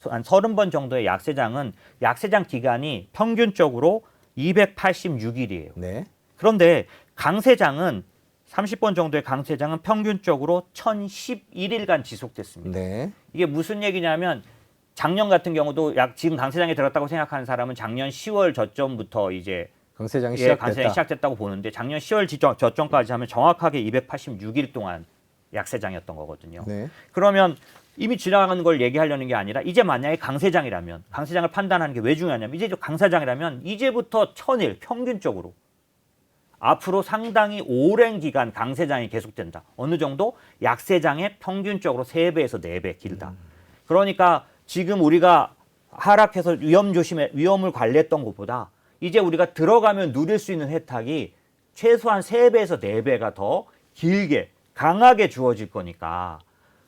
한 30번 정도의 약세장은 약세장 기간이 평균적으로 286일이에요. 네. 그런데 강세장은 30번 정도의 강세장은 평균적으로 1011일간 지속됐습니다. 네. 이게 무슨 얘기냐면 작년 같은 경우도 지금 강세장에 들었다고 생각하는 사람은 작년 10월 저점부터 이제 강세장이 강세장이 시작됐다. 시작됐다고 보는데 작년 10월 저점까지 하면 정확하게 286일 동안 약세장이었던 거거든요. 네. 그러면 이미 지나가는 걸 얘기하려는 게 아니라 이제 만약에 강세장이라면 강세장을 판단하는 게 왜 중요하냐면 이제 강세장이라면 이제부터 1000일 평균적으로 앞으로 상당히 오랜 기간 강세장이 계속된다. 어느 정도? 약세장의 평균적으로 3배에서 4배 길다. 그러니까 지금 우리가 하락해서 위험을 관리했던 것보다 이제 우리가 들어가면 누릴 수 있는 혜택이 최소한 3배에서 4배가 더 길게 강하게 주어질 거니까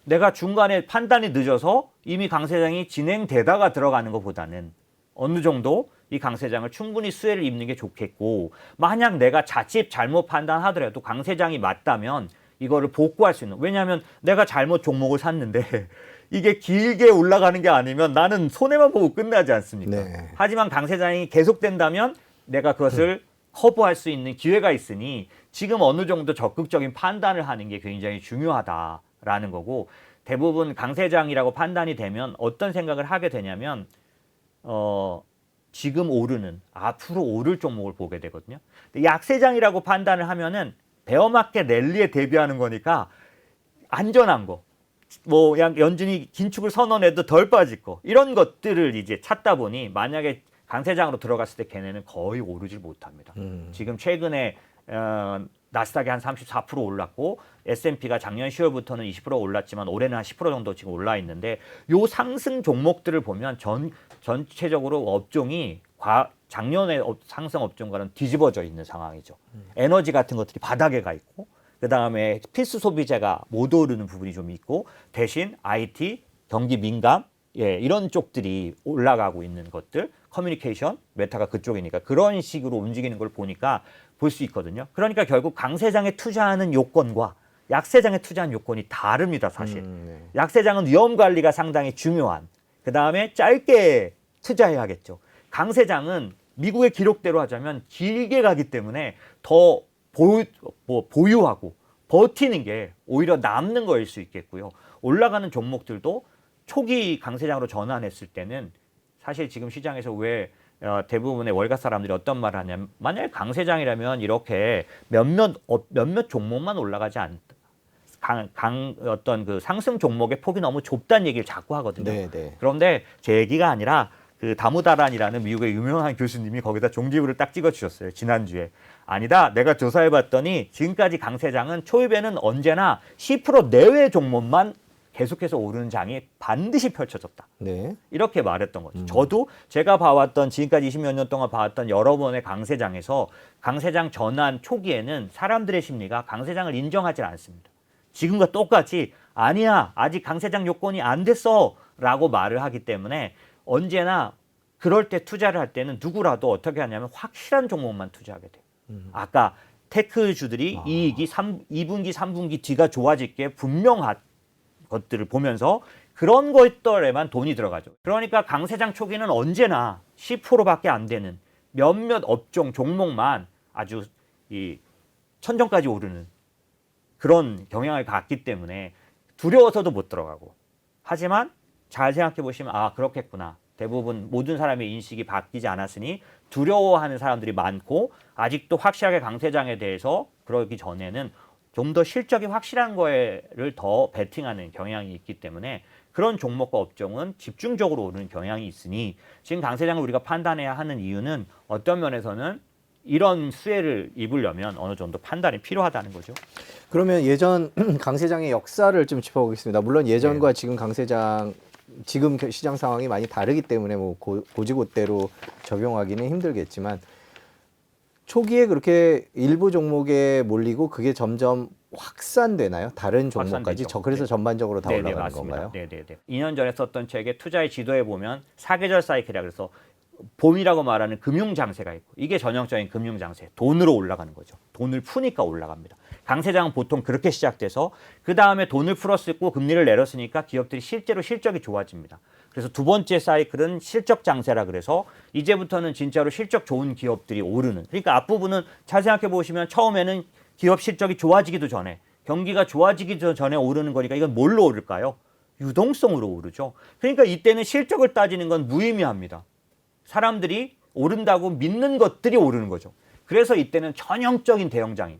내가 중간에 판단이 늦어서 이미 강세장이 진행되다가 들어가는 것보다는 어느 정도 이 강세장을 충분히 수혜를 입는 게 좋겠고, 만약 내가 자칫 잘못 판단하더라도 강세장이 맞다면 이거를 복구할 수 있는, 왜냐하면 내가 잘못 종목을 샀는데 이게 길게 올라가는 게 아니면 나는 손해만 보고 끝나지 않습니까? 네. 하지만 강세장이 계속된다면 내가 그것을 커버할 수 있는 기회가 있으니 지금 어느 정도 적극적인 판단을 하는 게 굉장히 중요하다라는 거고, 대부분 강세장이라고 판단이 되면 어떤 생각을 하게 되냐면 지금 오르는, 앞으로 오를 종목을 보게 되거든요. 근데 약세장이라고 판단을 하면은 베어마켓 랠리에 대비하는 거니까 안전한 거, 뭐 연준이 긴축을 선언해도 덜 빠질 거, 이런 것들을 이제 찾다 보니 만약에 강세장으로 들어갔을 때 걔네는 거의 오르질 못합니다. 지금 최근에 나스닥이 한 34% 올랐고 S&P가 작년 10월부터는 20% 올랐지만 올해는 한 10% 정도 지금 올라 있는데, 요 상승 종목들을 보면 전체적으로 업종이 작년에 상승 업종과는 뒤집어져 있는 상황이죠. 에너지 같은 것들이 바닥에 가 있고, 그 다음에 필수 소비재가 못 오르는 부분이 좀 있고, 대신 IT, 경기 민감, 이런 쪽들이 올라가고 있는 것들, 커뮤니케이션, 메타가 그쪽이니까 그런 식으로 움직이는 걸 보니까 볼 수 있거든요. 그러니까 결국 강세장에 투자하는 요건과 약세장에 투자하는 요건이 다릅니다, 사실. 네. 약세장은 위험 관리가 상당히 중요한, 그 다음에 짧게 투자해야겠죠. 강세장은 미국의 기록대로 하자면 길게 가기 때문에 더 보유하고 버티는 게 오히려 남는 거일 수 있겠고요. 올라가는 종목들도 초기 강세장으로 전환했을 때는 사실 지금 시장에서 왜 대부분의 월가 사람들이 어떤 말을 하냐면, 만약에 강세장이라면 이렇게 몇몇 종목만 올라가지 않다. 어떤 그 상승 종목의 폭이 너무 좁다는 얘기를 자꾸 하거든요. 네, 네. 그런데 제 얘기가 아니라 그 다무다란이라는 미국의 유명한 교수님이 거기다 종지부를 딱 찍어주셨어요, 지난주에. 아니다, 내가 조사해봤더니 지금까지 강세장은 초입에는 언제나 10% 내외 종목만 계속해서 오르는 장이 반드시 펼쳐졌다. 네. 이렇게 말했던 거죠. 저도 제가 봐왔던, 지금까지 20몇 년 동안 봐왔던 여러 번의 강세장에서 강세장 전환 초기에는 사람들의 심리가 강세장을 인정하지 않습니다. 지금과 똑같이 아니야, 아직 강세장 요건이 안 됐어 라고 말을 하기 때문에 언제나 그럴 때 투자를 할 때는 누구라도 어떻게 하냐면 확실한 종목만 투자하게 돼요. 아까 테크주들이 이익이 2분기, 3분기 뒤가 좋아질 게 분명한 것들을 보면서 그런 것들에만 돈이 들어가죠. 그러니까 강세장 초기는 언제나 10%밖에 안 되는 몇몇 업종, 종목만 아주 천정까지 오르는 그런 경향을 갖기 때문에 두려워서도 못 들어가고, 하지만 잘 생각해 보시면 그렇겠구나. 대부분 모든 사람의 인식이 바뀌지 않았으니 두려워하는 사람들이 많고, 아직도 확실하게 강세장에 대해서 그러기 전에는 좀 더 실적이 확실한 거를 더 베팅하는 경향이 있기 때문에 그런 종목과 업종은 집중적으로 오르는 경향이 있으니, 지금 강세장을 우리가 판단해야 하는 이유는 어떤 면에서는 이런 수혜를 입으려면 어느 정도 판단이 필요하다는 거죠. 그러면 예전 강세장의 역사를 좀 짚어보겠습니다. 물론 예전과 지금 강세장, 지금 시장 상황이 많이 다르기 때문에 뭐 고지고대로 적용하기는 힘들겠지만, 초기에 그렇게 일부 종목에 몰리고 그게 점점 확산되나요? 다른 종목까지? 그래서 전반적으로 다 올라가는 맞습니다. 건가요? 네네네. 2년 전에 썼던 책에 투자의 지도에 보면 사계절 사이클이라 그래서 봄이라고 말하는 금융장세가 있고, 이게 전형적인 금융장세, 돈으로 올라가는 거죠. 돈을 푸니까 올라갑니다. 강세장은 보통 그렇게 시작돼서 그 다음에 돈을 풀었고 금리를 내렸으니까 기업들이 실제로 실적이 좋아집니다. 그래서 그래서 두 번째 사이클은 실적 장세라 그래서 이제부터는 진짜로 실적 좋은 기업들이 오르는. 그러니까 앞부분은 잘 생각해 보시면 처음에는 기업 실적이 좋아지기도 전에 경기가 좋아지기도 전에 오르는 거니까 이건 뭘로 오를까요? 유동성으로 오르죠. 그러니까 이때는 실적을 따지는 건 무의미합니다. 사람들이 오른다고 믿는 것들이 오르는 거죠. 그래서 이때는 전형적인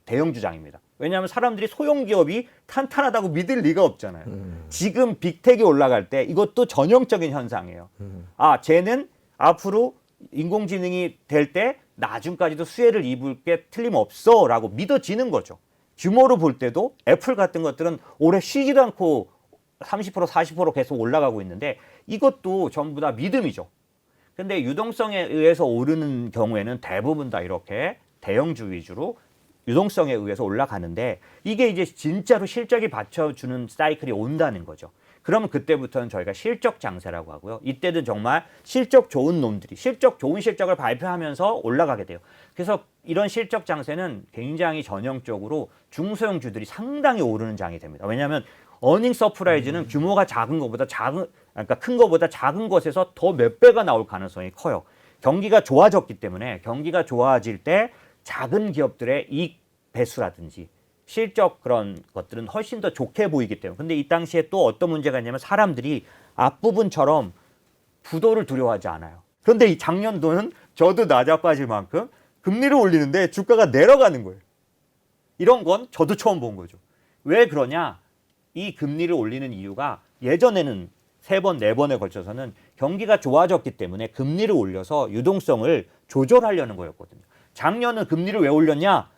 대형주장입니다. 왜냐하면 사람들이 소형 기업이 탄탄하다고 믿을 리가 없잖아요. 지금 빅텍이 올라갈 때 이것도 전형적인 현상이에요. 아, 쟤는 앞으로 인공지능이 될 때 나중까지도 수혜를 입을 게 틀림없어 라고 믿어지는 거죠. 규모로 볼 때도 애플 같은 것들은 올해 쉬지도 않고 30% 40% 계속 올라가고 있는데 이것도 전부 다 믿음이죠. 근데 유동성에 의해서 오르는 경우에는 대부분 다 이렇게 대형주 위주로 유동성에 의해서 올라가는데 이게 이제 진짜로 실적이 받쳐주는 사이클이 온다는 거죠. 그러면 그때부터는 저희가 실적 장세라고 하고요. 이때는 정말 실적 좋은 놈들이 좋은 실적을 발표하면서 올라가게 돼요. 그래서 이런 실적 장세는 굉장히 전형적으로 중소형주들이 상당히 오르는 장이 됩니다. 왜냐하면 어닝 서프라이즈는 규모가 그러니까 큰 거보다 작은 것에서 더 몇 배가 나올 가능성이 커요. 경기가 좋아졌기 때문에 경기가 좋아질 때 작은 기업들의 이익 배수라든지 실적 그런 것들은 훨씬 더 좋게 보이기 때문에. 근데 이 당시에 또 어떤 문제가 있냐면 사람들이 앞부분처럼 부도를 두려워하지 않아요. 그런데 이 작년도는 저도 나자빠질 만큼 금리를 올리는데 주가가 내려가는 거예요. 이런 건 저도 처음 본 거죠. 왜 그러냐? 이 금리를 올리는 이유가 예전에는 3번, 4번에 걸쳐서는 경기가 좋아졌기 때문에 금리를 올려서 유동성을 조절하려는 거였거든요. 작년은 금리를 왜 올렸냐?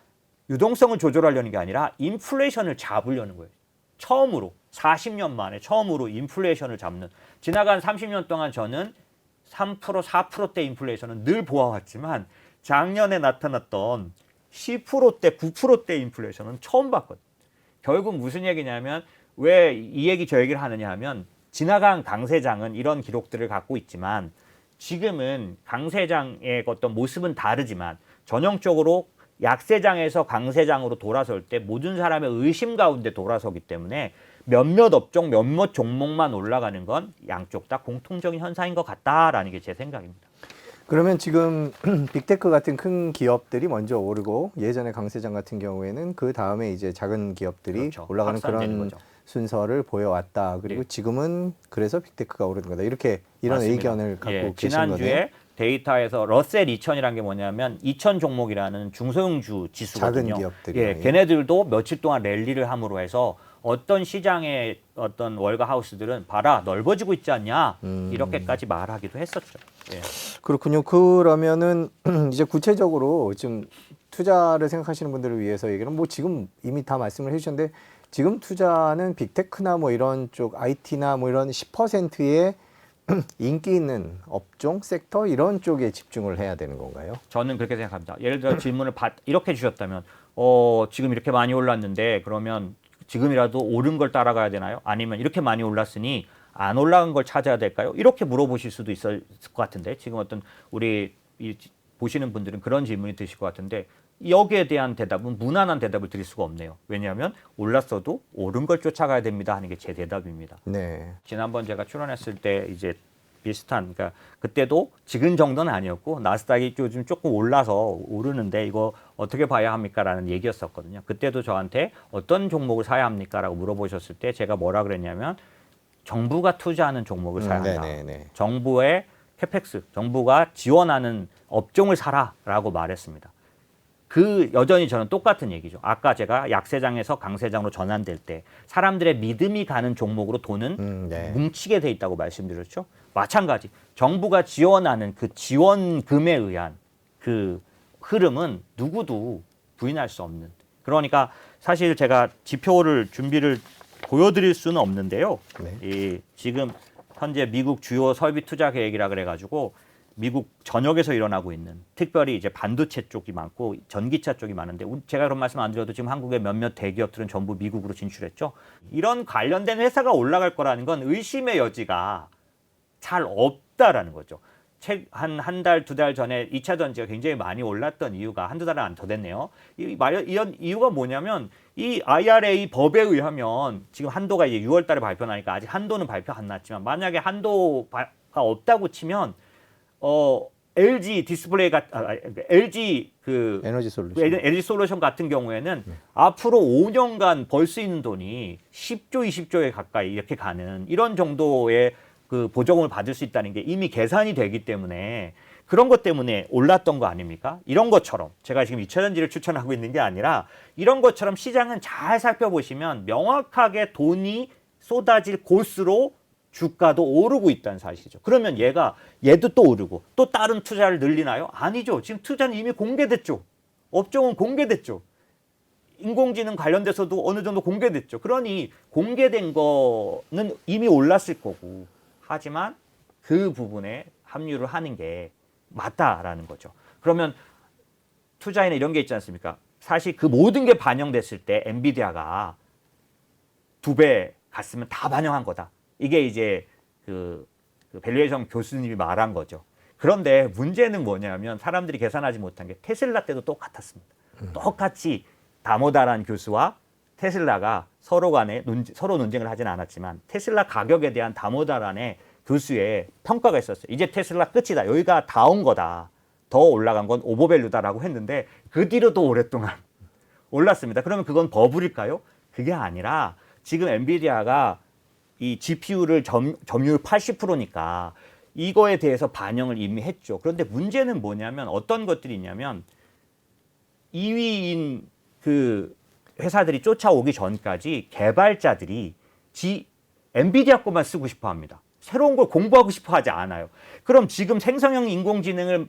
유동성을 조절하려는 게 아니라 인플레이션을 잡으려는 거예요. 처음으로 40년 만에 처음으로 인플레이션을 잡는. 지나간 30년 동안 저는 3%, 4%대 인플레이션은 늘 보아왔지만 작년에 나타났던 10%대, 9%대 인플레이션은 처음 봤거든요. 결국 무슨 얘기냐면 왜 이 얘기 저 얘기를 하느냐 하면 지나간 강세장은 이런 기록들을 갖고 있지만 지금은 강세장의 어떤 모습은 다르지만 전형적으로 약세장에서 강세장으로 돌아설 때 모든 사람의 의심 가운데 돌아서기 때문에 몇몇 업종, 몇몇 종목만 올라가는 건 양쪽 다 공통적인 현상인 것 같다라는 게 제 생각입니다. 그러면 지금 빅테크 같은 큰 기업들이 먼저 오르고 예전에 강세장 같은 경우에는 그 다음에 이제 작은 기업들이 그렇죠. 올라가는 확산되는 그런 거죠. 순서를 보여왔다. 그리고 네. 지금은 그래서 빅테크가 오르는 거다. 이렇게 이런 맞습니다. 의견을 갖고 계신 지난주에 거네요. 데이터에서 러셀 2000이라는 게 뭐냐면 2000 종목이라는 중소형주 지수거든요. 작은 기업들이. 걔네들도 며칠 동안 랠리를 함으로 해서 어떤 시장의 어떤 월가 하우스들은 봐라 넓어지고 있지 않냐 이렇게까지 말하기도 했었죠. 예. 그렇군요. 그러면은 이제 구체적으로 좀 투자를 생각하시는 분들을 위해서 얘기는 뭐 지금 이미 다 말씀을 해주셨는데 지금 투자는 빅테크나 뭐 이런 쪽 IT나 뭐 이런 10%의 인기 있는 업종, 섹터 이런 쪽에 집중을 해야 되는 건가요? 저는 그렇게 생각합니다. 예를 들어 질문을 이렇게 주셨다면 지금 이렇게 많이 올랐는데 그러면 지금이라도 오른 걸 따라가야 되나요? 아니면 이렇게 많이 올랐으니 안 올라간 걸 찾아야 될까요? 이렇게 물어보실 수도 있을 것 같은데 지금 어떤 우리 보시는 분들은 그런 질문이 드실 것 같은데 여기에 대한 대답은 무난한 대답을 드릴 수가 없네요. 왜냐하면 올랐어도 오른 걸 쫓아가야 됩니다 하는 게 제 대답입니다. 네. 지난번 제가 출연했을 때 이제 비슷한, 그러니까 그때도 지금 정도는 아니었고 나스닥이 요즘 조금 올라서 오르는데 이거 어떻게 봐야 합니까라는 얘기였었거든요. 그때도 저한테 어떤 종목을 사야 합니까라고 물어보셨을 때 제가 뭐라 그랬냐면 정부가 투자하는 종목을 사야 한다. 정부의 캐펙스, 정부가 지원하는 업종을 사라라고 말했습니다. 여전히 저는 똑같은 얘기죠. 아까 제가 약세장에서 강세장으로 전환될 때 사람들의 믿음이 가는 종목으로 돈은 뭉치게 돼 있다고 말씀드렸죠. 마찬가지 정부가 지원하는 그 지원금에 의한 그 흐름은 누구도 부인할 수 없는. 그러니까 사실 제가 지표를 준비를 보여드릴 수는 없는데요. 지금 현재 미국 주요 설비 투자 계획이라 그래가지고 미국 전역에서 일어나고 있는 특별히 이제 반도체 쪽이 많고 전기차 쪽이 많은데 제가 그런 말씀 안 드려도 지금 한국의 몇몇 대기업들은 전부 미국으로 진출했죠. 이런 관련된 회사가 올라갈 거라는 건 의심의 여지가 잘 없다라는 거죠. 한 달, 두 달 전에 2차 전지가 굉장히 많이 올랐던 이유가 한두 달은 안 더 됐네요. 이런 이유가 뭐냐면 이 IRA 법에 의하면 지금 한도가 이제 6월 달에 발표나니까 아직 한도는 발표 안 났지만 만약에 한도가 없다고 치면 LG 디스플레이가 LG 그 LG 솔루션 같은 경우에는 앞으로 5년간 벌 수 있는 돈이 10조, 20조에 가까이 이렇게 가는 이런 정도의 그 보조금을 받을 수 있다는 게 이미 계산이 되기 때문에 그런 것 때문에 올랐던 거 아닙니까? 이런 것처럼 제가 지금 2차 전지를 추천하고 있는 게 아니라 이런 것처럼 시장은 잘 살펴보시면 명확하게 돈이 쏟아질 곳으로 주가도 오르고 있다는 사실이죠. 그러면 얘도 또 오르고 또 다른 투자를 늘리나요? 아니죠. 지금 투자는 이미 공개됐죠. 업종은 공개됐죠. 인공지능 관련돼서도 어느 정도 공개됐죠. 그러니 공개된 거는 이미 올랐을 거고 하지만 그 부분에 합류를 하는 게 맞다라는 거죠. 그러면 투자에는 이런 게 있지 않습니까? 사실 그 모든 게 반영됐을 때 엔비디아가 2배 갔으면 다 반영한 거다. 이게 이제 그 밸류에이션 교수님이 말한 거죠. 그런데 문제는 뭐냐면 사람들이 계산하지 못한 게 테슬라 때도 똑같았습니다. 똑같이 다모다란 교수와 테슬라가 서로 간에 서로 논쟁을 하진 않았지만 테슬라 가격에 대한 다모다란의 교수의 평가가 있었어요. 이제 테슬라 끝이다. 여기가 다 온 거다. 더 올라간 건 오버밸류다라고 했는데 그 뒤로도 오랫동안 올랐습니다. 그러면 그건 버블일까요? 그게 아니라 지금 엔비디아가 이 GPU를 점유율 80%니까 이거에 대해서 반영을 이미 했죠. 그런데 문제는 뭐냐면 어떤 것들이 있냐면 2위인 그 회사들이 쫓아오기 전까지 개발자들이 엔비디아 것만 쓰고 싶어 합니다. 새로운 걸 공부하고 싶어 하지 않아요. 그럼 지금 생성형 인공지능을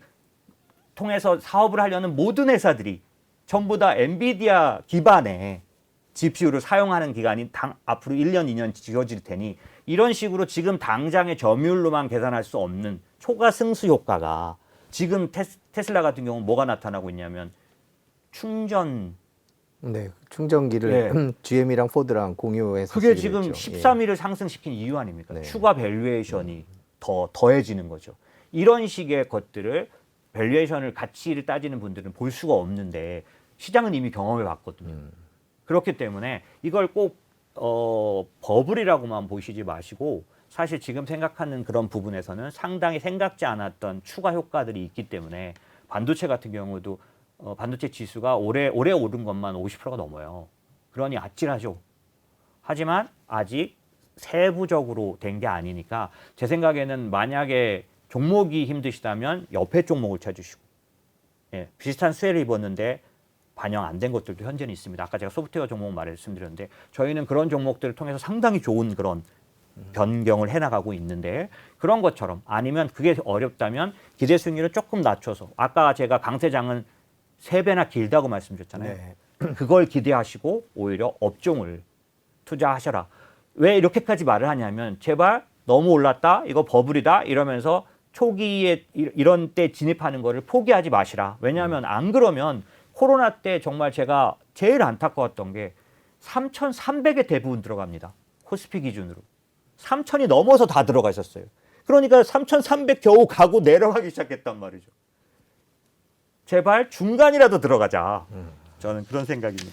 통해서 사업을 하려는 모든 회사들이 전부 다 엔비디아 기반의 GPU를 사용하는 기간이 앞으로 1년, 2년 지어질 테니 이런 식으로 지금 당장의 점유율로만 계산할 수 없는 초과 승수 효과가 지금 테슬라 같은 경우는 뭐가 나타나고 있냐면 충전기를 GM이랑 포드랑 공유해서 그게 지금 했죠. 13위를 상승시킨 이유 아닙니까? 네. 추가 밸류에이션이 더해지는 거죠. 이런 식의 것들을 밸류에이션을 가치를 따지는 분들은 볼 수가 없는데 시장은 이미 경험해 봤거든요. 그렇기 때문에 이걸 꼭 버블이라고만 보시지 마시고 사실 지금 생각하는 그런 부분에서는 상당히 생각지 않았던 추가 효과들이 있기 때문에 반도체 같은 경우도 반도체 지수가 올해 오른 것만 50%가 넘어요. 그러니 아찔하죠. 하지만 아직 세부적으로 된 게 아니니까 제 생각에는 만약에 종목이 힘드시다면 옆에 종목을 찾으시고 비슷한 수혜를 입었는데 반영 안 된 것들도 현재는 있습니다. 아까 제가 소프트웨어 종목 말씀드렸는데 저희는 그런 종목들을 통해서 상당히 좋은 그런 변경을 해나가고 있는데 그런 것처럼 아니면 그게 어렵다면 기대 수익률을 조금 낮춰서 아까 제가 강세장은 3배나 길다고 말씀드렸잖아요. 네. 그걸 기대하시고 오히려 업종을 투자하셔라. 왜 이렇게까지 말을 하냐면 제발 너무 올랐다 이거 버블이다 이러면서 초기에 이런 때 진입하는 거를 포기하지 마시라. 왜냐하면 안 그러면 코로나 때 정말 제가 제일 안타까웠던 게 3,300에 대부분 들어갑니다. 코스피 기준으로. 3,000이 넘어서 다 들어가 있었어요. 그러니까 3,300 겨우 가고 내려가기 시작했단 말이죠. 제발 중간이라도 들어가자. 저는 그런 생각입니다.